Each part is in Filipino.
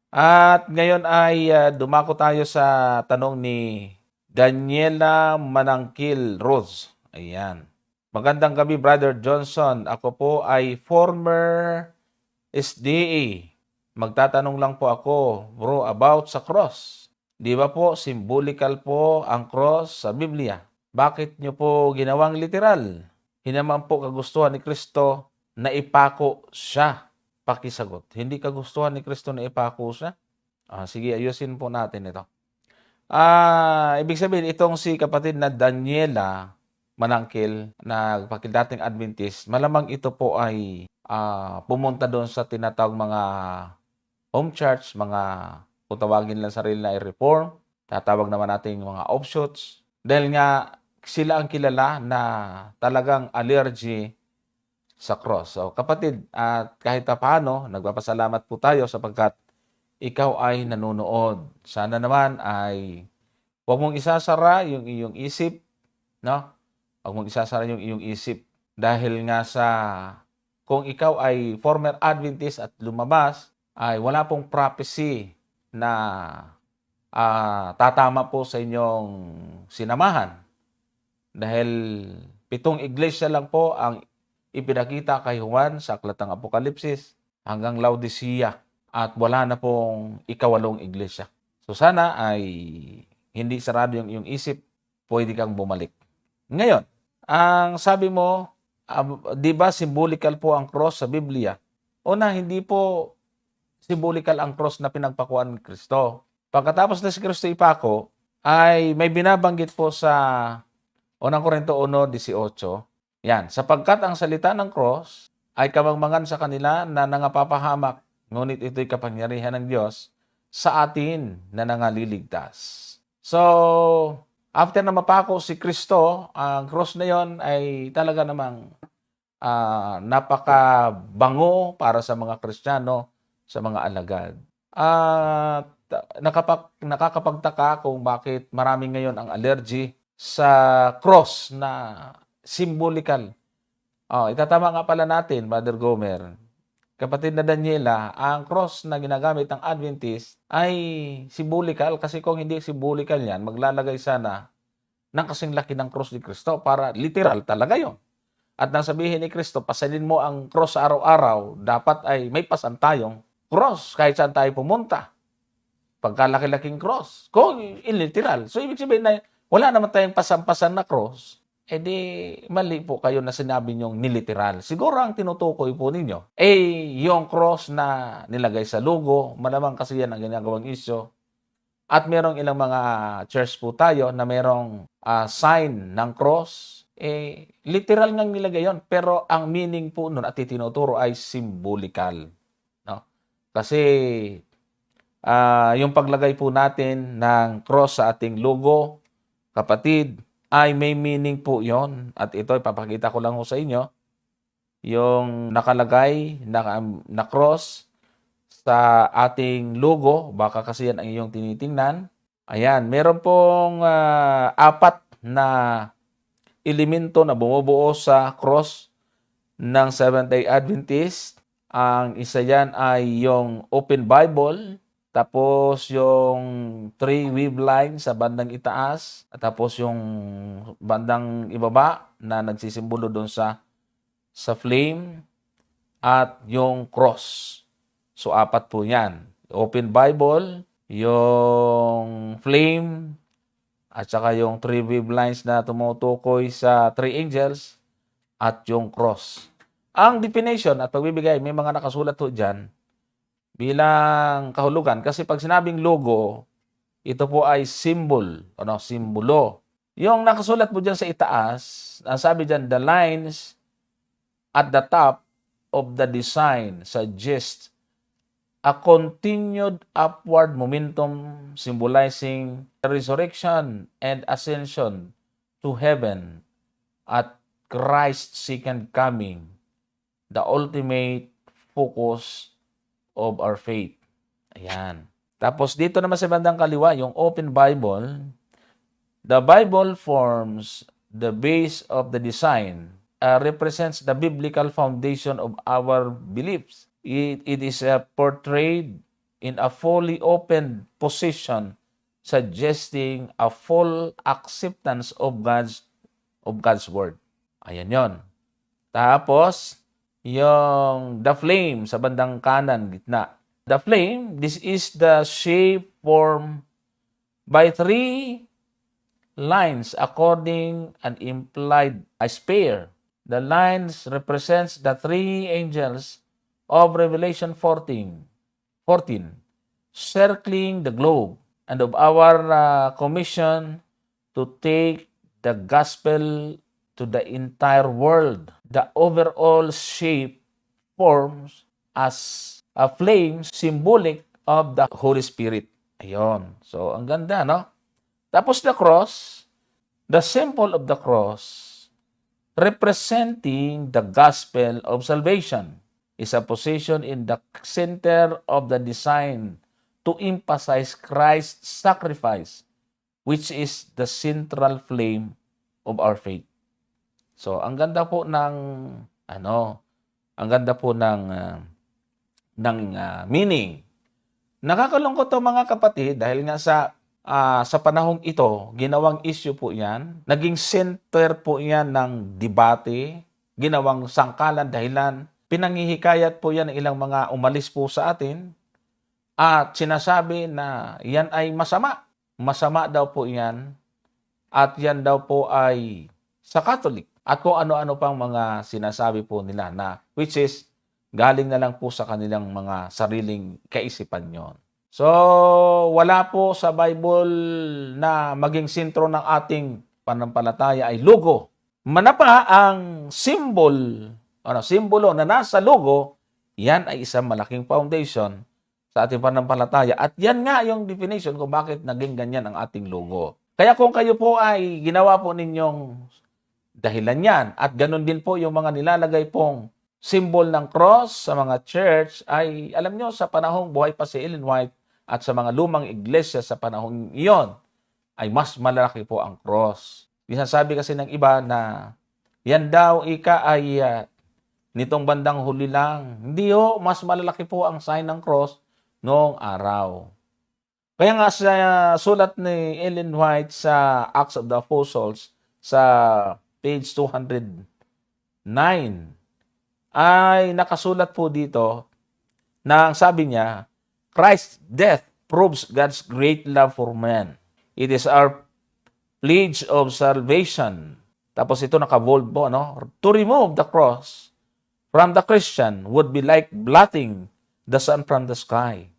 At ngayon ay dumako tayo sa tanong ni Daniela Manangkil Rose. Ayan. Magandang gabi, Brother Johnson. Ako po ay former SDA. Magtatanong lang po ako, bro, about sa cross. Di ba po, symbolical po ang cross sa Biblia? Bakit nyo po ginawang literal? Hinaman po kagustuhan ni Kristo na ipako siya. Pakisagot. Hindi kagustuhan ni Kristo na ipako siya? Sige, ayusin po natin ito. Ibig sabihin, itong si kapatid na Daniela Manangkil, na dating Adventist, malamang ito po ay pumunta doon sa tinatawag mga home church, mga kung tawagin lang sarili na i-reform, tatawag naman natin mga offshoots. Dahil nga sila ang kilala na talagang allergy sa cross. So kapatid, at kahit paano, nagpapasalamat po tayo sapagkat ikaw ay nanonood. Sana naman ay huwag mong isasara yung iyong isip, no? Huwag mong isasara yung iyong isip dahil nga sa kung ikaw ay former Adventist at lumabas, ay wala pong prophecy na tatama po sa inyong sinamahan. Dahil 7 iglesia lang po ang ipinakita kay Juan sa Aklat ng Apokalipsis hanggang Laodicea at wala na pong 8 iglesia. So sana ay hindi sarado yung iyong isip, pwede kang bumalik. Ngayon, ang sabi mo, di ba symbolical po ang cross sa Biblia? Una, hindi po symbolical ang cross na pinagpakuan ni Kristo. Pagkatapos na si Kristo ipako, ay may binabanggit po sa Unang Korinto 1:18. Yan, sapagkat ang salita ng cross ay kamangmangan sa kanila na nangapapahamak, ngunit ito'y kapangyarihan ng Diyos sa atin na nangaliligtas. So, after na mapako si Kristo, ang cross na yon ay talaga namang napakabango para sa mga Kristiyano, sa mga alagad. At nakakapagtaka kung bakit maraming ngayon ang allergy sa cross na symbolical. Itatama nga pala natin, Brother Gomer, kapatid na Daniela, ang cross na ginagamit ng Adventist ay symbolical kasi kung hindi symbolical yan, maglalagay sana ng kasing laki ng cross ni Kristo para literal talaga yon. At nang sabihin ni Kristo, pasanin mo ang cross sa araw-araw, dapat ay may pasan tayong cross kahit saan tayo pumunta. Pagkalaki-laking cross, kung literal. So ibig sabihin na wala naman tayong pasan-pasan na cross, di mali po kayo na sinabi nyong niliteral. Siguro ang tinutukoy po ninyo, yung cross na nilagay sa logo, malamang kasi yan ang ginagawang isyo. At merong ilang mga church po tayo na merong sign ng cross, literal ngang nilagay yon. Pero ang meaning po nun at itinuturo ay symbolical. No? Kasi yung paglagay po natin ng cross sa ating logo, kapatid, ay may meaning po yon. At ito, ipapakita ko lang ho sa inyo. Yung nakalagay na cross sa ating logo, baka kasi yan ang iyong tinitingnan. Ayan, meron pong 4 na elemento na bumubuo sa cross ng Seventh-day Adventist. Ang isa yan ay yung Open Bible, tapos yung 3 weave lines sa bandang itaas, at tapos yung bandang ibaba na nagsisimbolo doon sa flame, at yung cross. So 4 po yan. Open Bible, yung flame, at saka yung 3 weave lines na tumutukoy sa 3 angels, at yung cross. Ang definition at pagbibigay, may mga nakasulat po dyan bilang kahulugan. Kasi pag sinabing logo, ito po ay symbol, simbolo. Yung nakasulat po dyan sa itaas, ang sabi dyan, the lines at the top of the design suggest a continued upward momentum symbolizing the resurrection and ascension to heaven at Christ's second coming, the ultimate focus of our faith. Ayan. Tapos dito naman sa bandang kaliwa, yung Open Bible, the Bible forms the base of the design, represents the biblical foundation of our beliefs. It is portrayed in a fully open position, suggesting a full acceptance of God's word. Ayan yon. Tapos, yung the flame sa bandang kanan, gitna. The flame, this is the shape formed by three lines according and implied a spear. The lines represents the three angels of Revelation 14, circling the globe, and of our commission to take the gospel to the entire world. The overall shape forms as a flame symbolic of the Holy Spirit. Ayun. So, ang ganda, no? Tapos the cross, the symbol of the cross, representing the gospel of salvation, is a position in the center of the design to emphasize Christ's sacrifice, which is the central flame of our faith. So, ang ganda po ng meaning. Nakakalungkot to mga kapatid dahil nga sa panahong ito, ginawang issue po 'yan. Naging center po 'yan ng debate, ginawang sangkalan dahilan. Pinanghihikayat po 'yan ng ilang mga umalis po sa atin at sinasabi na 'yan ay masama. Masama daw po 'yan at 'yan daw po ay sa Catholic. At kung ano-ano pang mga sinasabi po nila na which is galing na lang po sa kanilang mga sariling kaisipan yon. So, wala po sa Bible na maging sentro ng ating pananampalataya ay logo. Manapa ang simbolo na nasa logo, yan ay isang malaking foundation sa ating pananampalataya. At yan nga yung definition kung bakit naging ganyan ang ating logo. Kaya kung kayo po ay ginawa po ninyong dahilan yan, at ganun din po yung mga nilalagay pong symbol ng cross sa mga church ay, alam nyo, sa panahong buhay pa si Ellen White at sa mga lumang iglesia sa panahong iyon, ay mas malalaki po ang cross. Sinasabi kasi ng iba na yan daw ay nitong bandang huli lang. Hindi ho, mas malalaki po ang sign ng cross noong araw. Kaya nga sa sulat ni Ellen White sa Acts of the Apostles sa page 209, ay nakasulat po dito na sabi niya, Christ's death proves God's great love for man. It is our pledge of salvation. Tapos ito naka-bold po, no? To remove the cross from the Christian would be like blotting the sun from the sky.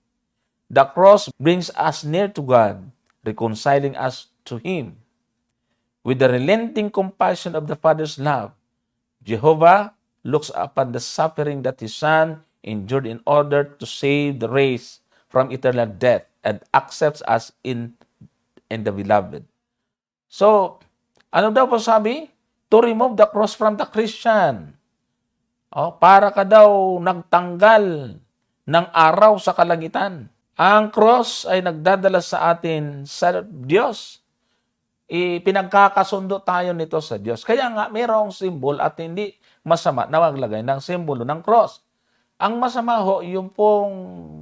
The cross brings us near to God, reconciling us to Him. With the relenting compassion of the Father's love, Jehovah looks upon the suffering that His Son endured in order to save the race from eternal death and accepts us in the beloved. So, ano daw po sabi? To remove the cross from the Christian. Para ka daw nagtanggal ng araw sa kalangitan. Ang cross ay nagdadala sa atin sa Diyos. Pinagkakasundo tayo nito sa Diyos. Kaya nga, mayroong symbol at hindi masama na maglagay ng simbolo ng cross. Ang masama ho, yung pong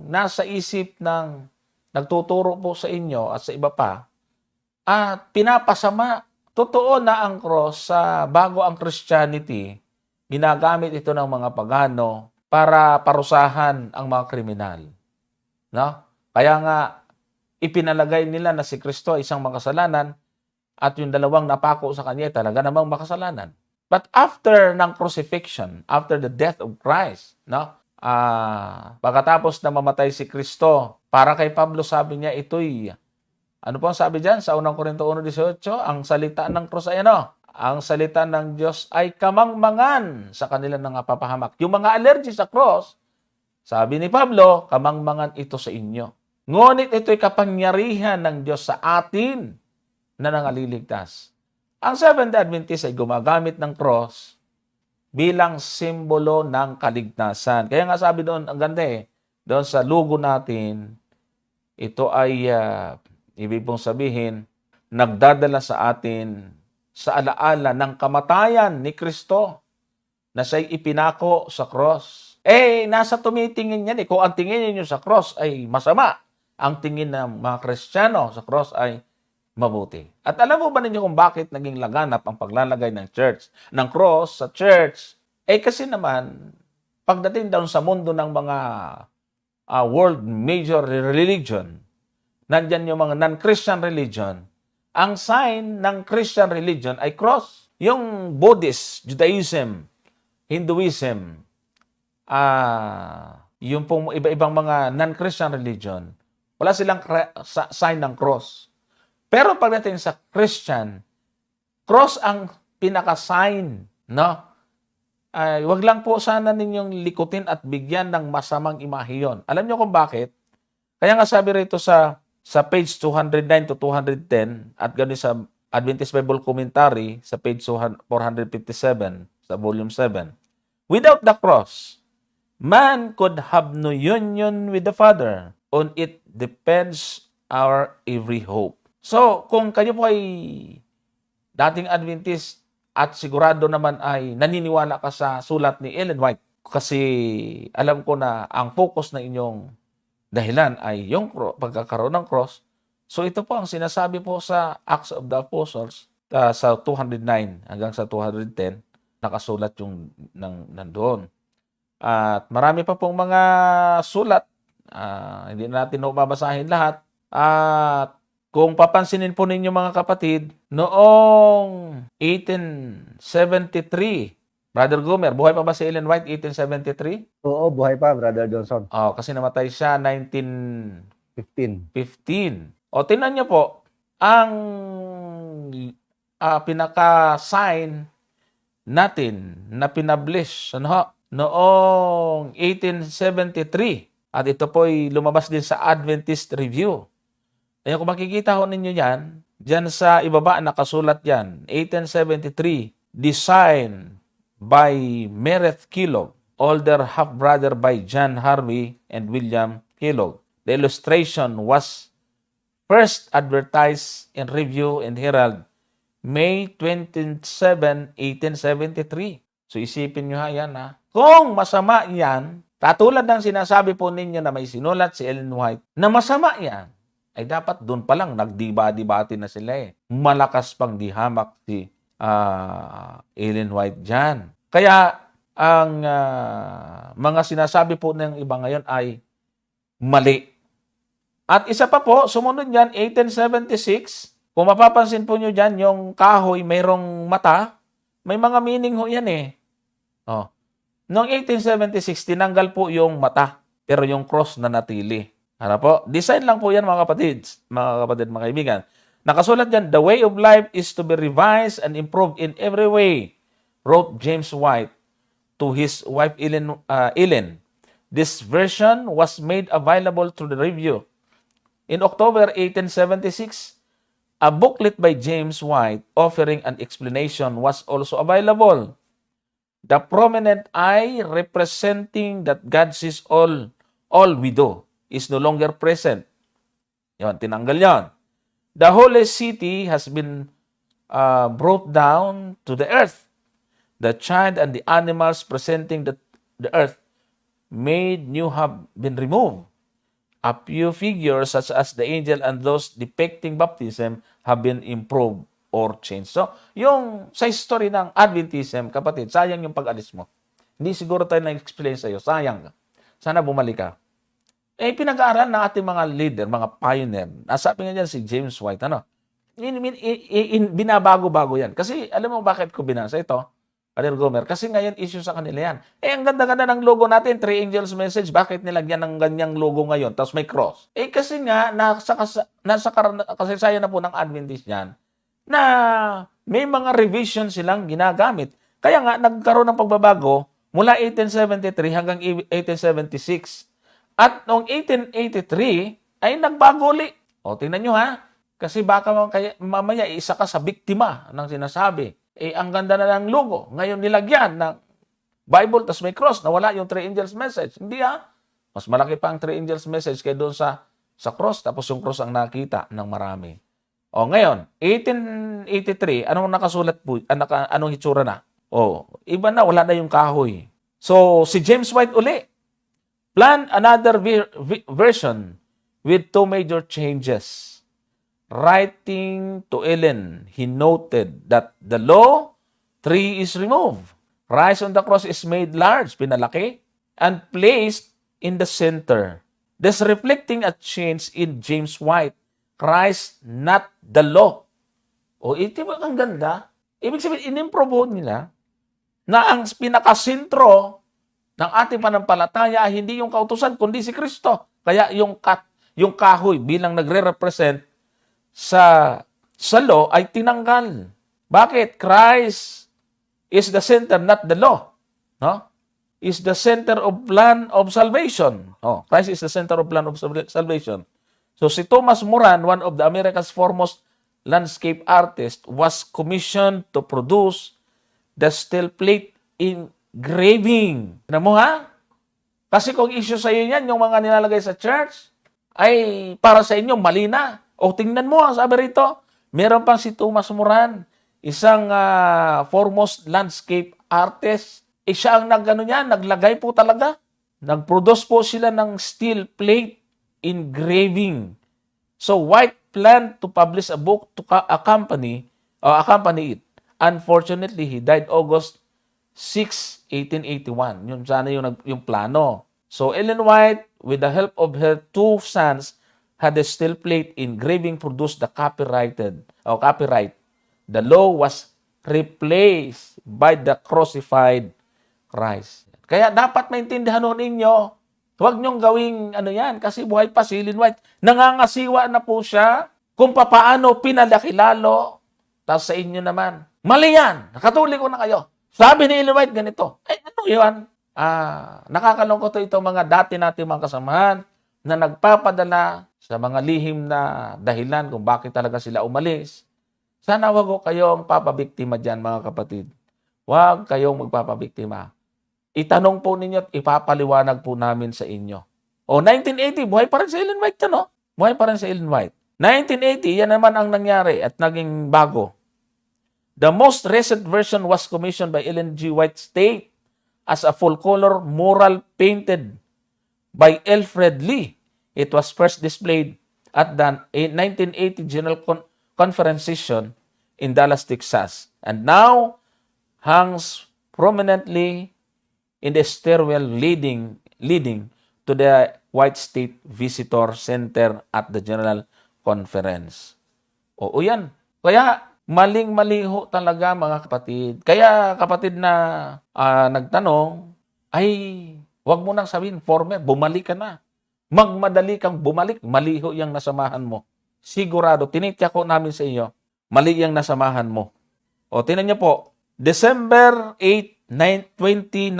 nasa isip ng nagtuturo po sa inyo at sa iba pa, at pinapasama. Totoo na ang cross bago ang Christianity, ginagamit ito ng mga pagano para parusahan ang mga kriminal. No? Kaya nga, ipinalagay nila na si Kristo ay isang makasalanan at yung dalawang napako sa kanya talaga namang makasalanan. But after ng crucifixion, after the death of Christ, no? Pagkatapos na mamatay si Kristo, para kay Pablo sabi niya, ito'y, ano po ang sabi diyan sa 1 Corinto 1:18? Ang salita ng krus ay ano? Ang salita ng Diyos ay kamangmangan sa kanila ng papahamak. Yung mga allergy sa cross, sabi ni Pablo, kamangmangan ito sa inyo. Ngunit ito'y kapangyarihan ng Diyos sa atin na nangaliligtas. Ang Seventh-day Adventist ay gumagamit ng cross bilang simbolo ng kaligtasan. Kaya nga sabi doon, ang ganda doon sa logo natin, ito ay, ibig pong sabihin, nagdadala sa atin sa alaala ng kamatayan ni Kristo na siya'y ipinako sa cross. Nasa tumitingin yan eh. Kung ang tingin ninyo sa cross ay masama, ang tingin ng mga Kristiyano sa cross ay mabuti. At alam mo ba ninyo kung bakit naging laganap ang paglalagay ng cross sa church? Kasi naman, pagdating down sa mundo ng mga world major religion, nandyan yung mga non-Christian religion, ang sign ng Christian religion ay cross. Yung Buddhist, Judaism, Hinduism, yung pong iba-ibang mga non-Christian religion, wala silang sign ng cross. Pero pagdating sa Christian, cross ang pinaka-sign, no? Wag lang po sana ninyong likutin at bigyan ng masamang imahe yun. Alam niyo kung bakit? Kaya nga sabi rito sa page 209 to 210 at gano'n sa Adventist Bible Commentary sa page 457 sa volume 7. Without the cross, man could have no union with the Father. On it depends our every hope. So, kung kayo po ay dating Adventist at sigurado naman ay naniniwala ka sa sulat ni Ellen White, kasi alam ko na ang focus na inyong dahilan ay yung pagkakaroon ng cross. So ito po ang sinasabi po sa Acts of the Apostles sa 209 hanggang sa 210, nakasulat yung nandoon. At marami pa pong mga sulat, hindi na natin mababasahin lahat. At kung papansinin po ninyo mga kapatid, noong 1873, Brother Gomer, buhay pa ba si Ellen White 1873? Oo, buhay pa, Brother Johnson. Kasi namatay siya 1915. 15. Tingnan niyo po, ang pinaka-sign natin na pinablish noong 1873. At ito po ay lumabas din sa Adventist Review. Kung makikita ho ninyo yan, dyan sa ibaba nakasulat yan, 1873, designed by Mereth Kellogg, older half-brother by John Harvey and William Kellogg. The illustration was first advertised in Review and Herald, May 27, 1873. So isipin nyo yan Kung masama yan, katulad ng sinasabi po ninyo na may sinulat si Ellen White, na masama yan, ay dapat doon pa lang nagdiba-dibati na sila Malakas pang dihamak si Ellen White dyan. Kaya ang mga sinasabi po ng iba ngayon ay mali. At isa pa po, sumunod yan, 1876, kung mapapansin po nyo dyan, yung kahoy mayroong mata, may mga meaning ho yan Noong 1876, tinanggal po yung mata, pero yung cross na natili. Ano po? Design lang po yan mga kapatid, mga kaibigan. Nakasulat dyan, the way of life is to be revised and improved in every way, wrote James White to his wife Ellen. This version was made available through the Review. In October 1876, a booklet by James White offering an explanation was also available. The prominent eye representing that God sees all we do is no longer present. Yon, tinanggal yon. The holy city has been brought down to the earth. The child and the animals presenting the earth made new have been removed. A few figures such as the angel and those depicting baptism have been improved or changed. So, yung sa history ng Adventism, kapatid, sayang yung pag-alis mo. Hindi siguro tayo na-explain sa'yo. Sayang. Sana bumalik ka. Pinag-aaral ng ating mga leader, mga pioneer. Sabi nga dyan si James White, binabago-bago yan. Kasi, alam mo bakit ko binasa ito? Brother Gomer, kasi ngayon issue sa kanila yan. Ang ganda-ganda ng logo natin, Three Angels Message, bakit nilagyan ng ganyang logo ngayon, tapos may cross? Kasi nga, nasa kasaysayan na po ng Adventist yan, na may mga revision silang ginagamit. Kaya nga, nagkaroon ng pagbabago mula 1873 hanggang 1876. At noong 1883, ay nagbago ulit. Tingnan nyo kasi baka mamaya isa ka sa biktima ng sinasabi. Ang ganda na ng logo. Ngayon nilagyan ng Bible, tas may cross, nawala yung Three Angels Message. Hindi Mas malaki pa ang Three Angels Message kaya doon sa cross, tapos yung cross ang nakita ng marami. Ngayon, 1883, anong nakasulat po? Anong hitsura na? Iba na, wala na yung kahoy. So, si James White uli, planned another version with two major changes. Writing to Ellen, he noted that the law 3 is removed. Christ on the cross is made large, pinalaki, and placed in the center. Thus reflecting a change in James White. Christ, not the law. O, ito ba ang ganda? Ibig sabihin, inimprove nila na ang pinakasentro ng ating panampalataya ay hindi yung kautusan, kundi si Kristo. Kaya yung kahoy bilang nagre-represent sa law ay tinanggal. Bakit? Christ is the center, not the law. No? Is the center of plan of salvation. Oh, Christ is the center of plan of salvation. So si Thomas Moran, one of the America's foremost landscape artists, was commissioned to produce the steel plate engraving. Ano mo ha? Kasi kung issue sa iyo yan, yung mga nilalagay sa church, ay para sa inyo, mali na. O tingnan mo, sabi rito, meron pang si Thomas Moran, isang foremost landscape artist. Siya ang naglagay po talaga. Nag-produce po sila ng steel plate engraving. So White planned to publish a book to accompany it. Unfortunately, he died August 6, 1881. Yun sana yung plano. So Ellen White, with the help of her two sons, had a steel plate engraving produced the copyright. The law was replaced by the crucified Christ. Kaya dapat maintindihan ho ninyo, huwag niyong gawing yan, kasi buhay pa si Ellen White. Nangangasiwa na po siya kung papaano pinalaki lalo. Tapos sa inyo naman, mali yan, nakatuli ko na kayo. Sabi ni Ellen White ganito. Ano yun? Nakakalungkot ito mga dati natin mga kasamahan na nagpapadala sa mga lihim na dahilan kung bakit talaga sila umalis. Sana wag ko kayong papabiktima dyan mga kapatid. Huwag kayong magpapabiktima. Itanong po ninyo at ipapaliwanag po namin sa inyo. 1980, buhay pa rin si Ellen White yan, no? Buhay pa rin si Ellen White. 1980, yan naman ang nangyari at naging bago. The most recent version was commissioned by Ellen G. White State as a full-color mural painted by Alfred Lee. It was first displayed at the 1980 General Conference session in Dallas, Texas, and now hangs prominently in the stairwell leading to the White State Visitor Center at the General Conference. O yan. Kaya maling-mali ho talaga mga kapatid. Kaya kapatid na nagtanong, ay wag mo nang sabihin, former, bumalik ka na. Magmadali kang bumalik, mali ho yung nasamahan mo. Sigurado, tinitya ko namin sa iyo, mali yung nasamahan mo. O, tinan niyo po, December 8, 2019.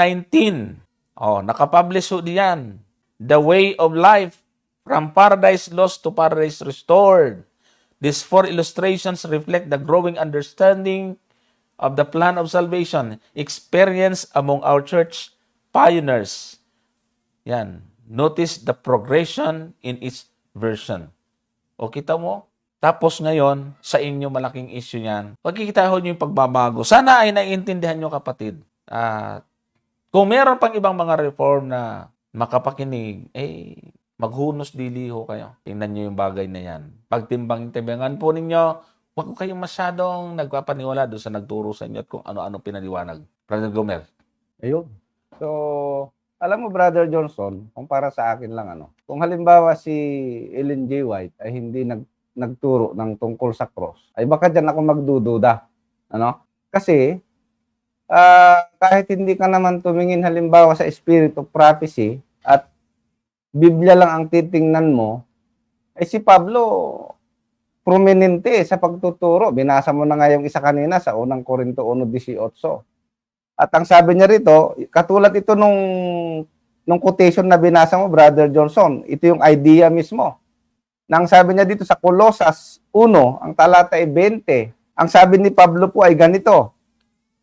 Nakapublish ho diyan. The Way of Life, From Paradise Lost to Paradise Restored. These 4 illustrations reflect the growing understanding of the plan of salvation experienced among our church pioneers. Yan. Notice the progression in each version. O kita mo? Tapos ngayon, sa inyo malaking issue yan. Pagkikita ho nyo yung pagbabago. Sana ay naiintindihan nyo kapatid. Kung meron pang ibang mga reform na makapakinig, maghunos dili ho kayo. Tingnan nyo yung bagay na yan. Pagtimbang-timbangan po ninyo, huwag kayong masyadong nagpapaniwala doon sa nagturo sa inyo at kung ano-ano pinaliwanag. Brother Gomer. Ayun. So, alam mo, Brother Johnson, kung para sa akin lang, kung halimbawa si Ellen G. White ay hindi nagturo ng tungkol sa cross, ay baka dyan ako magdududa. Kasi, kahit hindi ka naman tumingin halimbawa sa Spirit of Prophecy at Biblia lang ang titingnan mo, ay si Pablo prominente sa pagtuturo. Binasa mo na nga yung isa kanina sa unang Korinto 1:18. At ang sabi niya rito, katulad ito nung quotation na binasa mo, Brother Johnson, ito yung idea mismo. Nang sabi niya dito sa Colosas 1, ang talata ay 20, ang sabi ni Pablo po ay ganito,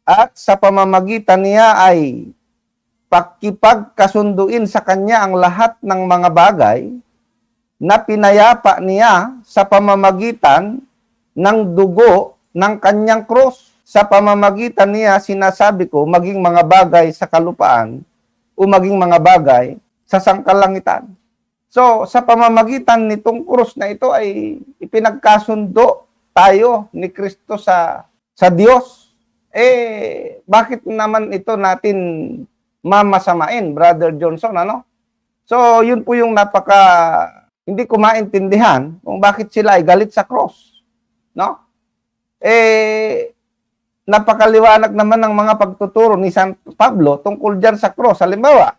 at sa pamamagitan niya ay pakipagkasunduin sa kanya ang lahat ng mga bagay na pinayapa niya sa pamamagitan ng dugo ng kanyang krus. sa pamamagitan niya sinasabi ko maging mga bagay sa kalupaan o maging mga bagay sa sangkalangitan. So, sa pamamagitan nitong krus na ito ay ipinagkasundo tayo ni Kristo sa Diyos. Bakit naman ito natin mamasamain, Brother Johnson, ano? So, yun po yung hindi ko maintindihan kung bakit sila ay galit sa cross, no? Napakaliwanag naman ng mga pagtuturo ni San Pablo tungkol dyan sa cross. Halimbawa,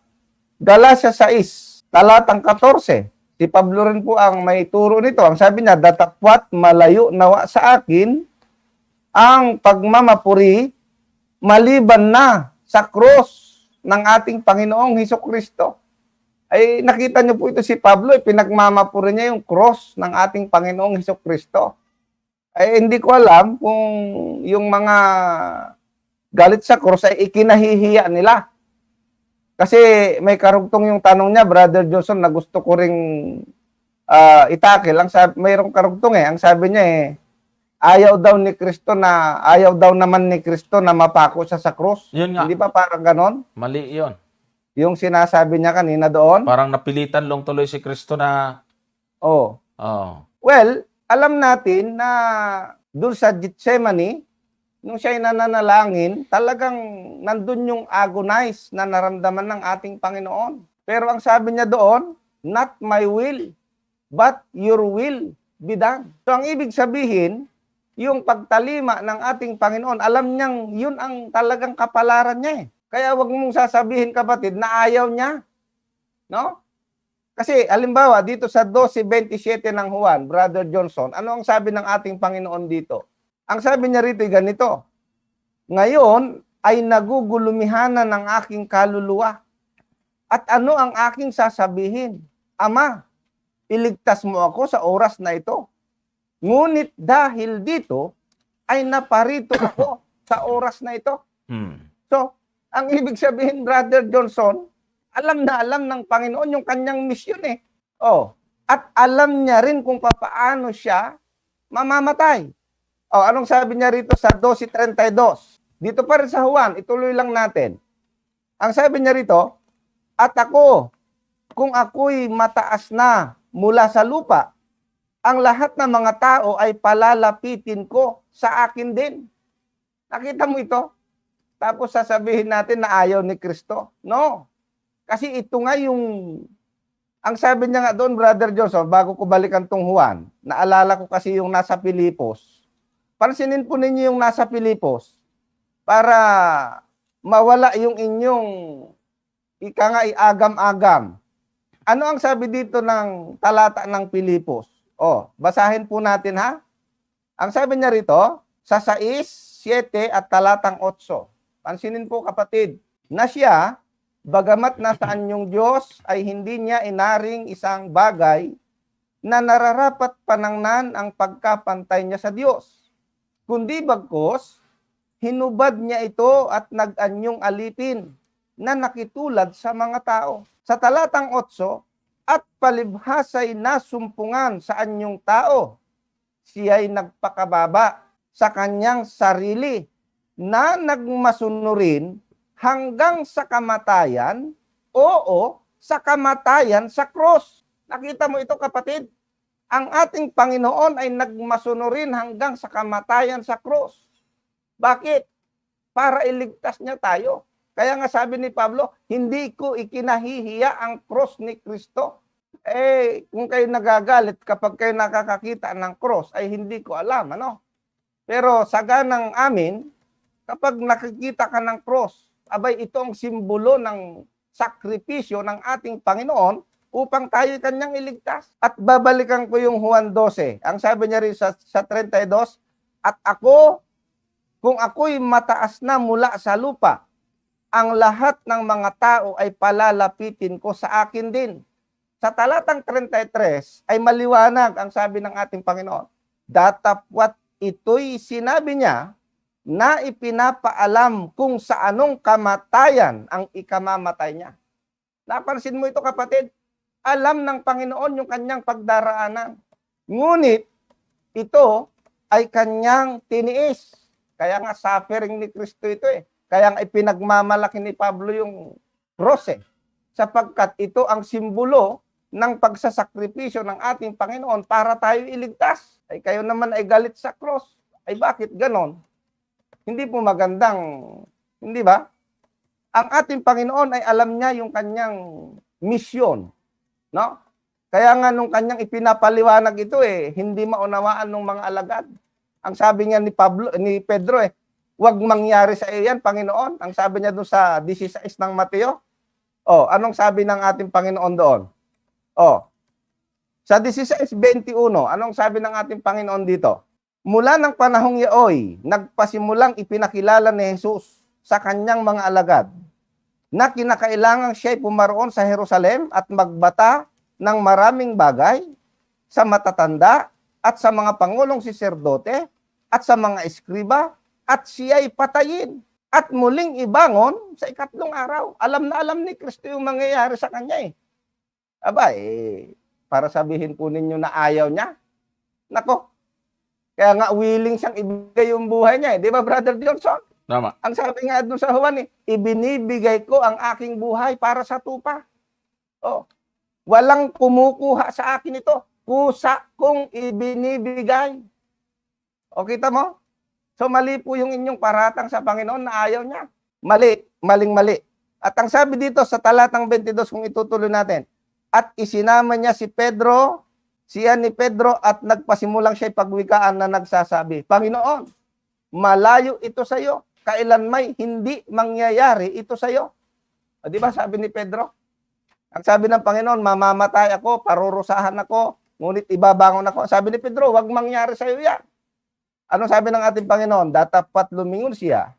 Galatia 6, talatang 14. Si Pablo rin po ang may turo nito. Ang sabi niya, datapwat malayo nawa sa akin ang pagmamapuri maliban na sa cross ng ating Panginoong Hesukristo. Ay nakita niyo po ito si Pablo, pinagmamapuri niya yung cross ng ating Panginoong Hesukristo. Ay hindi ko alam kung yung mga galit sa cross ay ikinahihiya nila. Kasi may karugtong yung tanong niya, Brother Johnson, na gusto ko ring itakil. Mayroong karugtong Ang sabi niya ayaw daw naman ni Kristo na mapako siya sa cross. Yun nga. Hindi ba parang ganon? Mali yun. Yung sinasabi niya kanina doon? Parang napilitan lang tuloy si Kristo na... Oh. Well, alam natin na doon sa Gethsemane, nung siya'y nananalangin, talagang nandun yung agonize na naramdaman ng ating Panginoon. Pero ang sabi niya doon, not my will, but your will be done. So ang ibig sabihin, yung pagtalima ng ating Panginoon, alam niyang yun ang talagang kapalaran niya. Kaya wag mong sasabihin, kapatid, na ayaw niya. No? Kasi, halimbawa, dito sa 12:27 ng Juan, Brother Johnson, ano ang sabi ng ating Panginoon dito? Ang sabi niya rito ay ganito, ngayon ay nagugulumihanan ng aking kaluluwa. At ano ang aking sasabihin? Ama, iligtas mo ako sa oras na ito. Ngunit dahil dito, ay naparito ako sa oras na ito. So, ang ibig sabihin, Brother Johnson, alam na alam ng Panginoon yung kanyang misyon At alam niya rin kung paano siya mamamatay. Anong sabi niya rito sa 12:32? Dito pa rin sa Juan, ituloy lang natin. Ang sabi niya rito, at ako, kung ako'y mataas na mula sa lupa, ang lahat ng mga tao ay palalapitin ko sa akin din. Nakita mo ito? Tapos sasabihin natin na ayaw ni Kristo. No. Kasi ito nga ang sabi niya nga doon, Brother Johnson, bago ko balikan tong Juan, naalala ko kasi yung nasa Pilipos. Pansinin po ninyo yung nasa Pilipos para mawala yung inyong agam-agam. Ano ang sabi dito ng talata ng Pilipos? Basahin po natin ha. Ang sabi niya rito, sa 6, 7 at talatang 8. Pansinin po kapatid, na siya, bagamat nasaan yung Diyos, ay hindi niya inaring isang bagay na nararapat panangnan ang pagkapantay niya sa Diyos. Kundi bagkos, hinubad niya ito at nag-anyong alipin na nakitulad sa mga tao. Sa talatang 8, at palibhasay nasumpungan sa anyong tao, siya'y nagpakababa sa kanyang sarili na nagmasunurin hanggang sa kamatayan, sa kamatayan sa cross. Nakita mo ito kapatid? Ang ating Panginoon ay nagmasunurin hanggang sa kamatayan sa cross. Bakit? Para iligtas niya tayo. Kaya nga sabi ni Pablo, hindi ko ikinahihiya ang cross ni Kristo. Kung kayo nagagalit kapag kayo nakakakita ng cross, ay hindi ko alam, ano? Pero sa ganang amin, kapag nakikita ka ng cross, ito ang simbolo ng sakripisyo ng ating Panginoon upang tayo kanyang iligtas. At babalikan ko yung Juan 12. Ang sabi niya rin sa 32, at ako, kung ako'y mataas na mula sa lupa, ang lahat ng mga tao ay palalapitin ko sa akin din. Sa talatang 33 ay maliwanag ang sabi ng ating Panginoon. Datapwat ito'y sinabi niya na ipinapaalam kung sa anong kamatayan ang ikamamatay niya. Napansin mo ito kapatid? Alam ng Panginoon yung kanyang pagdaraanan. Ngunit ito ay kanyang tiniis. Kaya nga suffering ni Kristo ito eh. Kaya nga ipinagmamalaki ni Pablo yung cross eh. Sapagkat ito ang simbolo ng pagsasakripisyo ng ating Panginoon para tayo iligtas. Ay kayo naman ay galit sa cross. Ay bakit ganon? Hindi po magandang, hindi ba? Ang ating Panginoon ay alam niya yung kanyang misyon, no? Kaya nga nung kanyang ipinapaliwanag ito eh, hindi maunawaan ng mga alagad. Ang sabi niya ni Pedro eh, huwag mangyari sa iyo yan, Panginoon. Ang sabi niya doon sa 16 ng Mateo. Oh, anong sabi ng ating Panginoon doon? Oh, sa 16:21, anong sabi ng ating Panginoon dito? Mula ng panahong yaoy, nagpasimulang ipinakilala ni Jesus sa kanyang mga alagad na kinakailangang siya'y pumaroon sa Jerusalem at magbata ng maraming bagay sa matatanda at sa mga pangulong siserdote at sa mga eskriba at siya'y patayin at muling ibangon sa ikatlong araw. Alam na alam ni Kristo yung mangyayari sa kanya eh. Aba para sabihin po ninyo na ayaw niya. Nako, kaya nga willing siyang ibigay yung buhay niya eh. Di ba, Brother Johnson? Tama. Ang sabi nga doon sa Juan, ibinibigay ko ang aking buhay para sa tupa. Oh, walang kumukuha sa akin ito. Kusa kong ibinibigay. O kita mo? So mali po yung inyong paratang sa Panginoon na ayaw niya. Mali, maling-mali. At ang sabi dito sa talatang 22 kung itutuloy natin, at isinama niya si Pedro, siya ni Pedro at nagpasimulang siya'y pagwikaan na nagsasabi, Panginoon, malayo ito sa iyo. Kailan may hindi mangyayari ito sa iyo. O, di ba sabi ni Pedro? Ang sabi ng Panginoon, mamamatay ako, parurusahan ako, ngunit ibabangon ako. Sabi ni Pedro, wag mangyari sa iyo yan. Anong sabi ng ating Panginoon? Datapat lumingon siya.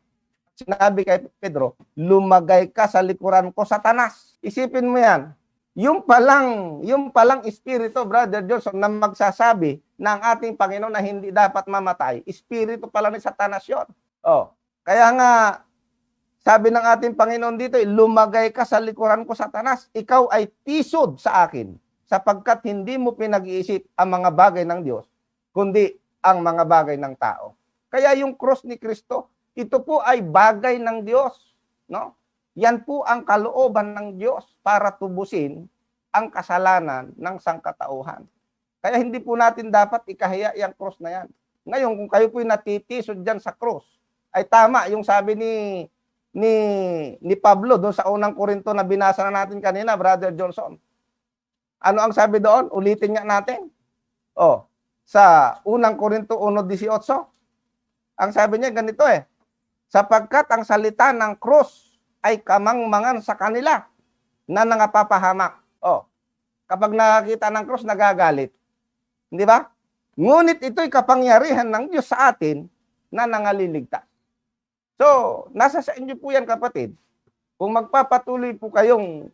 Sinabi kay Pedro, lumagay ka sa likuran ko, Satanas. Isipin mo yan. Yung palang espiritu, Brother Johnson, na magsasabi na ang ating Panginoon na hindi dapat mamatay, espiritu pala ni Satanas yun. Oh. Kaya nga, sabi ng ating Panginoon dito, lumagay ka sa likuran ko, Satanas. Ikaw ay tisod sa akin, sapagkat hindi mo pinag-iisip ang mga bagay ng Diyos, kundi ang mga bagay ng tao. Kaya yung cross ni Kristo, ito po ay bagay ng Diyos. No? Yan po ang kalooban ng Diyos para tubusin ang kasalanan ng sangkatauhan. Kaya hindi po natin dapat ikahiya yung cross na yan. Ngayon, kung kayo po'y natitisod dyan sa cross, ay tama yung sabi ni Pablo doon sa unang Korinto na binasa na natin kanina, Brother Johnson. Ano ang sabi doon? Ulitin nga natin. Oh, sa unang Korinto 1:18, ang sabi niya ganito sapagkat ang salita ng cross ay kamangmangan sa kanila na nangapapahamak. Oh, kapag nakakita ng cross, nagagalit. Hindi ba? Ngunit ito'y kapangyarihan ng Diyos sa atin na nangaliligtas. So, nasa sa inyo po yan, kapatid. Kung magpapatuloy po kayong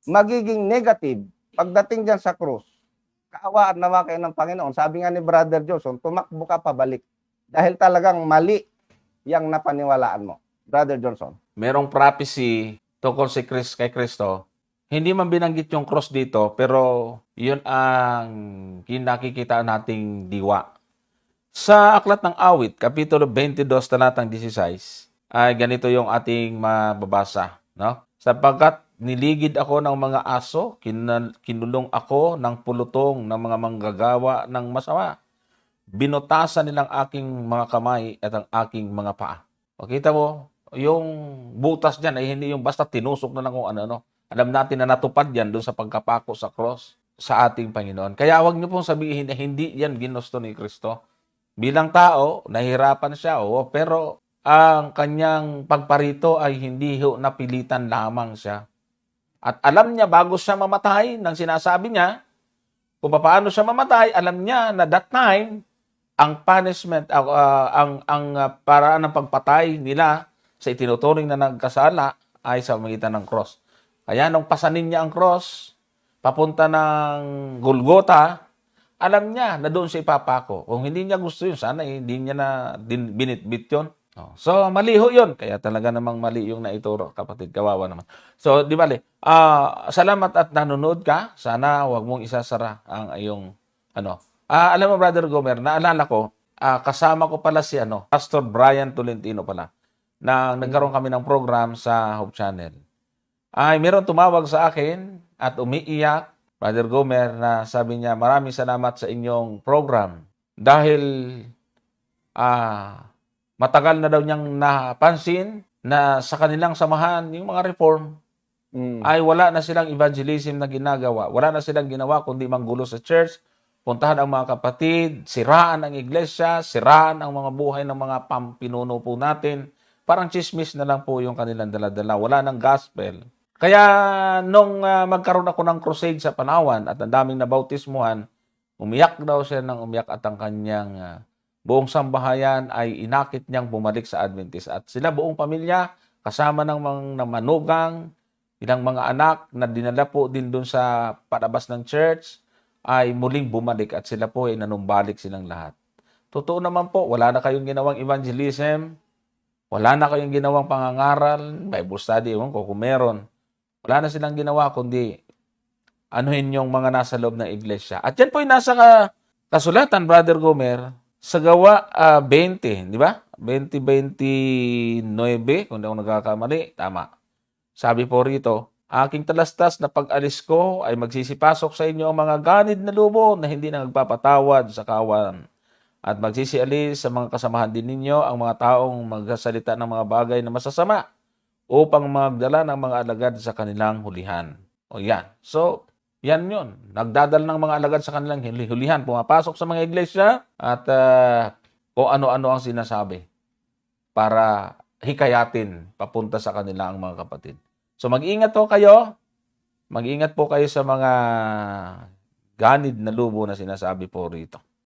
magiging negative pagdating dyan sa cross, kaawaan nawa kayo ng Panginoon. Sabi nga ni Brother Johnson, tumakbo ka pabalik. Dahil talagang mali yung napaniwalaan mo. Brother Johnson. Merong prophecy tungkol kay Kristo. Hindi man binanggit yung cross dito, pero yun ang kinakikita nating diwa. Sa Aklat ng Awit, Kapitulo 22, talatang 16, ay ganito yung ating mababasa. No? Sapagkat niligid ako ng mga aso, kinulong ako ng pulutong ng mga manggagawa ng masama. Binutasan nilang aking mga kamay at ang aking mga paa. O kita mo, yung butas dyan ay hindi yung basta tinusok na lang kung ano-ano. Alam natin na natupad yan doon sa pagkapako sa cross sa ating Panginoon. Kaya huwag niyo pong sabihin na hindi yan ginusto ni Kristo. Bilang tao, nahihirapan siya, pero ang kanyang pagparito ay hindi napilitan lamang siya. At alam niya bago siya mamatay, nang sinasabi niya, kung paano siya mamatay, alam niya na that time, ang punishment, ang paraan ng pagpatay nila sa itinuturing na nagkasala ay sa magitan ng cross. Kaya nung pasanin niya ang cross, papunta ng Golgotha, alam niya na doon siya ipapako. Kung hindi niya gusto yun, sana hindi niya na binitbit yun. So, maliho yun. Kaya talaga namang mali yung naituro, kapatid. Kawawa naman. So, di bali, salamat at nanonood ka. Sana huwag mong isasara ang iyong, alam mo, Brother Gomer, naalala ko, kasama ko pala si Pastor Brian Tolentino pala, na nagkaroon kami ng program sa Hope Channel. Ay meron tumawag sa akin at umiiyak, Brother Gomer, na sabi niya, maraming salamat sa inyong program dahil matagal na daw niyang napansin na sa kanilang samahan, yung mga reform, ay wala na silang evangelism na ginagawa. Wala na silang ginawa kundi manggulo sa church, puntahan ang mga kapatid, siraan ang iglesia, siraan ang mga buhay ng mga pampinuno po natin. Parang chismis na lang po yung kanilang daladala. Wala ng gospel. Kaya nung magkaroon ako ng crusade sa Palawan at ang daming nabautismuhan, umiyak daw siya ng umiyak at ang kanyang buong sambahayan ay inakit niyang bumalik sa Adventist. At sila buong pamilya, kasama ng mga manugang, ilang mga anak na dinala po din doon sa palabas ng church, ay muling bumalik at sila po ay nanumbalik silang lahat. Totoo naman po, wala na kayong ginawang evangelism, wala na kayong ginawang pangangaral, Bible study, ewan ko kung meron. Wala na silang ginawa kundi anuhin yung mga nasa loob ng iglesia. At yan po ay nasa kasulatan, Brother Gomer, sa Gawa 20, di ba? 20:29, kung di ako nagkakamali, tama. Sabi po rito, aking talastas na pag-alis ko ay magsisipasok sa inyo ang mga ganid na lubo na hindi na nagpapatawad sa kawan. At magsisialis sa mga kasamahan din ninyo ang mga taong magsasalita ng mga bagay na masasama upang magdala ng mga alagad sa kanilang hulihan. O yan. So, yan yun. Nagdadala ng mga alagad sa kanilang hulihan. Pumapasok sa mga iglesia at kung ano-ano ang sinasabi para hikayatin papunta sa kanila ang mga kapatid. So mag-ingat po kayo. Mag-ingat po kayo sa mga ganid na lubo na sinasabi po rito.